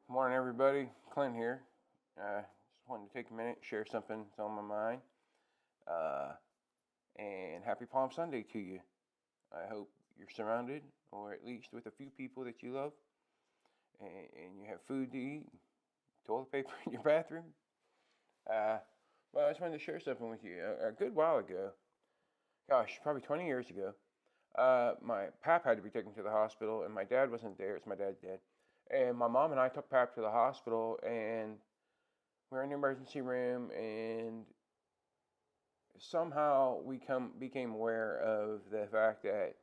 Morning, everybody. Clint here. Just wanted to take a minute, share something that's on my mind. Uh, and happy Palm Sunday to you. I hope you're surrounded, or at least with a few people that you love, and you have food to eat, toilet paper in your bathroom. Uh, I just wanted to share something with you. A good while ago, gosh, probably 20 years ago, my pap had to be taken to the hospital, and my dad wasn't there. It's my dad's dad. And my mom and I took pap to the hospital, and we were in the emergency room, and somehow we became aware of the fact that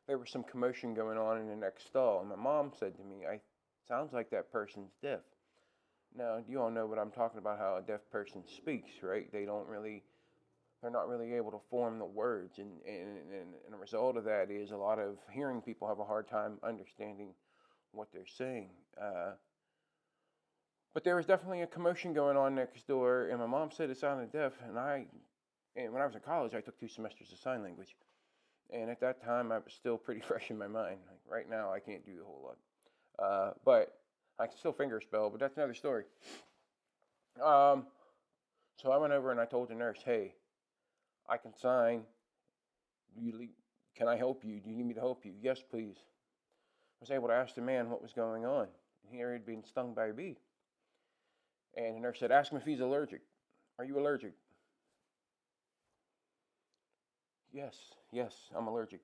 there was some commotion going on in the next stall. And my mom said to me, "I sounds like that person's deaf." Now, you all know what I'm talking about, how a deaf person speaks, right? They're not really able to form the words. And a result of that is a lot of hearing people have a hard time understanding what they're saying. But there was definitely a commotion going on next door, and my mom said it sounded deaf, and when I was in college, I took 2 semesters of sign language. And at that time, I was still pretty fresh in my mind. Like right now, I can't do a whole lot. But I can still fingerspell, but that's another story. Um, so I went over and I told the nurse, "Hey, I can sign. Can I help you? Do you need me to help you?" "Yes, please." I was able to ask the man what was going on. Here he'd been stung by a bee. And the nurse said, "Ask him if he's allergic. Are you allergic?" "Yes, yes, I'm allergic."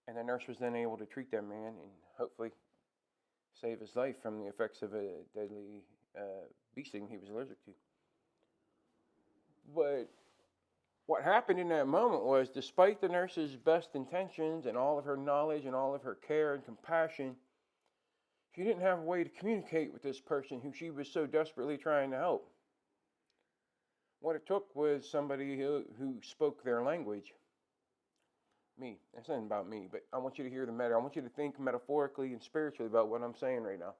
And the nurse was then able to treat that man and hopefully save his life from the effects of a deadly bee sting he was allergic to. But what happened in that moment was, despite the nurse's best intentions and all of her knowledge and all of her care and compassion, she didn't have a way to communicate with this person who she was so desperately trying to help. What it took was somebody who spoke their language. Me. It's nothing about me, but I want you to hear the matter. I want you to think metaphorically and spiritually about what I'm saying right now.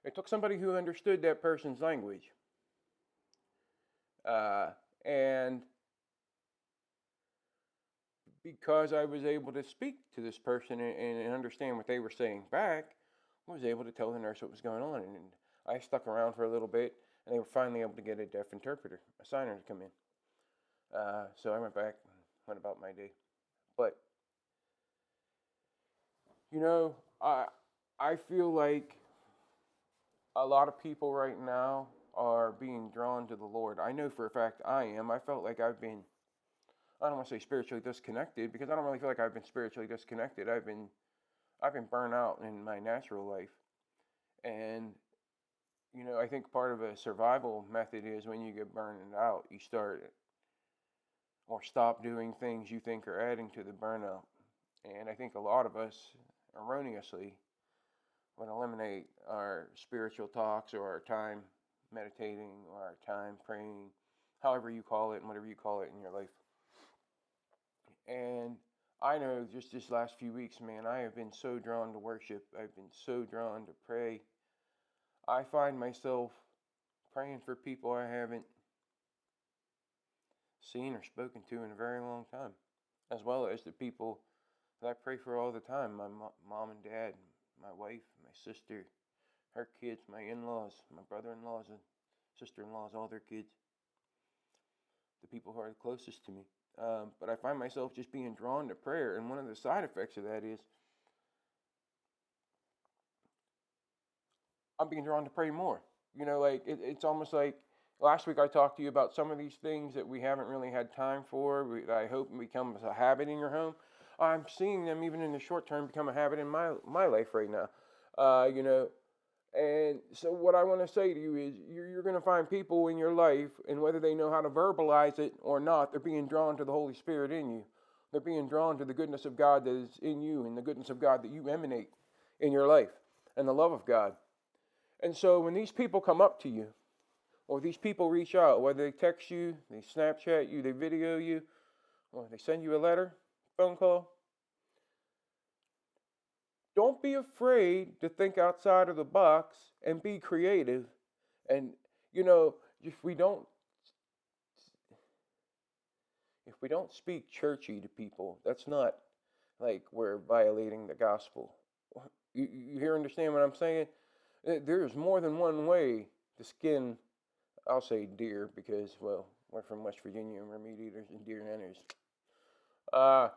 It took somebody who understood that person's language. And because I was able to speak to this person and understand what they were saying back, I was able to tell the nurse what was going on. And I stuck around for a little bit, and they were finally able to get a deaf interpreter, a signer, to come in. So I went back and went about my day. But, you know, I feel like a lot of people right now are being drawn to the Lord. I know for a fact I am. I felt like I don't want to say spiritually disconnected, because I don't really feel like I've been spiritually disconnected. I've been burnt out in my natural life. And I think part of a survival method is, when you get burned out, you start or stop doing things you think are adding to the burnout. And I think a lot of us erroneously would eliminate our spiritual talks, or our time meditating, or our time praying, however you call it, and whatever you call it in your life. And I know just this last few weeks, man, I have been so drawn to worship. I've been so drawn to pray. I find myself praying for people I haven't seen or spoken to in a very long time, as well as the people that I pray for all the time: my mom and dad, my wife, my sister, her kids, my in-laws, my brother-in-laws and sister-in-laws, all their kids, the people who are the closest to me. But I find myself just being drawn to prayer, and one of the side effects of that is I'm being drawn to pray more. Like it's almost like last week I talked to you about some of these things that we haven't really had time for. That I hope becomes a habit in your home. I'm seeing them, even in the short term, become a habit in my life right now. You know, and so what I want to say to you is, you're going to find people in your life, and whether they know how to verbalize it or not, they're being drawn to the Holy Spirit in you. They're being drawn to the goodness of God that is in you, and the goodness of God that you emanate in your life, and the love of God. And so when these people come up to you, or these people reach out, whether they text you, they Snapchat you, they video you, or they send you a letter, phone call, don't be afraid to think outside of the box and be creative. And you know, if we don't if we don't speak churchy to people, that's not like we're violating the gospel. You understand what I'm saying? There's more than one way to skin, I'll say deer because, well, we're from West Virginia and we're meat eaters and deer hunters. Uh,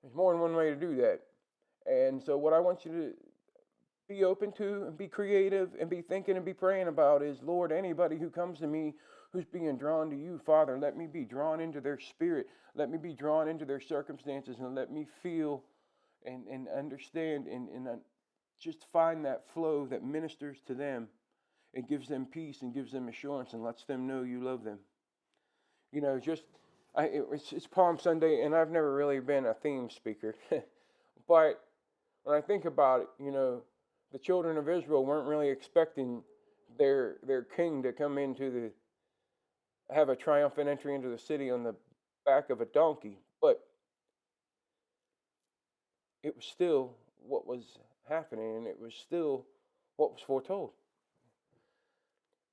there's more than one way to do that. And so, what I want you to be open to and be creative and be thinking and be praying about is, Lord, anybody who comes to me who's being drawn to you, Father, let me be drawn into their spirit. Let me be drawn into their circumstances and let me feel and understand and just find that flow that ministers to them and gives them peace and gives them assurance and lets them know you love them. You know, it's Palm Sunday, and I've never really been a theme speaker, but when I think about it, the children of Israel weren't really expecting their king to come have a triumphant entry into the city on the back of a donkey, but it was still what was happening, and it was still what was foretold.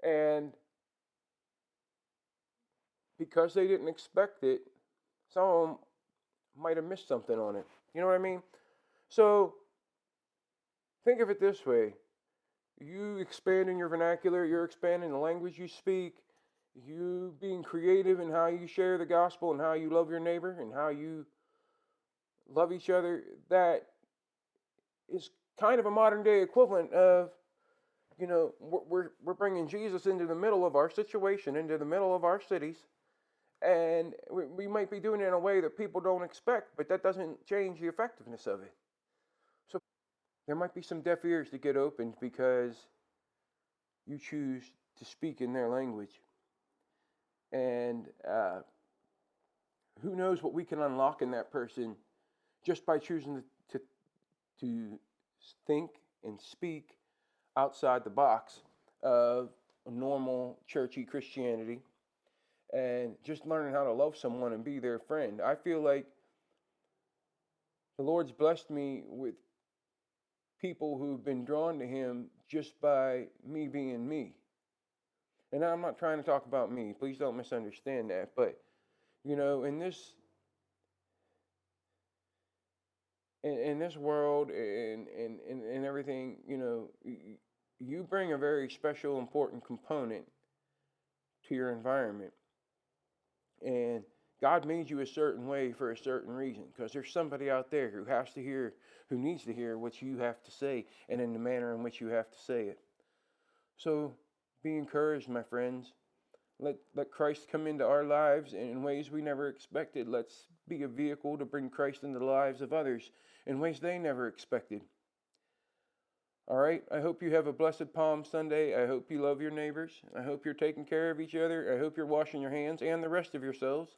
And because they didn't expect it, some of them might have missed something on it. You know what I mean? So think of it this way. You expanding your vernacular, you're expanding the language you speak, you being creative in how you share the gospel and how you love your neighbor and how you love each other, that is kind of a modern day equivalent of, we're bringing Jesus into the middle of our situation, into the middle of our cities, and we might be doing it in a way that people don't expect, but that doesn't change the effectiveness of it. So there might be some deaf ears to get opened because you choose to speak in their language. And who knows what we can unlock in that person just by choosing to think and speak outside the box of normal churchy Christianity and just learning how to love someone and be their friend. I feel like the Lord's blessed me with people who've been drawn to him just by me being me. And I'm not trying to talk about me. Please don't misunderstand that. But, in this world and everything, you bring a very special, important component to your environment. And God made you a certain way for a certain reason, because there's somebody out there who needs to hear what you have to say and in the manner in which you have to say it. So be encouraged, my friends. Let Christ come into our lives in ways we never expected. Let's be a vehicle to bring Christ into the lives of others in ways they never expected. All right, I hope you have a blessed Palm Sunday. I hope you love your neighbors. I hope you're taking care of each other. I hope you're washing your hands and the rest of yourselves.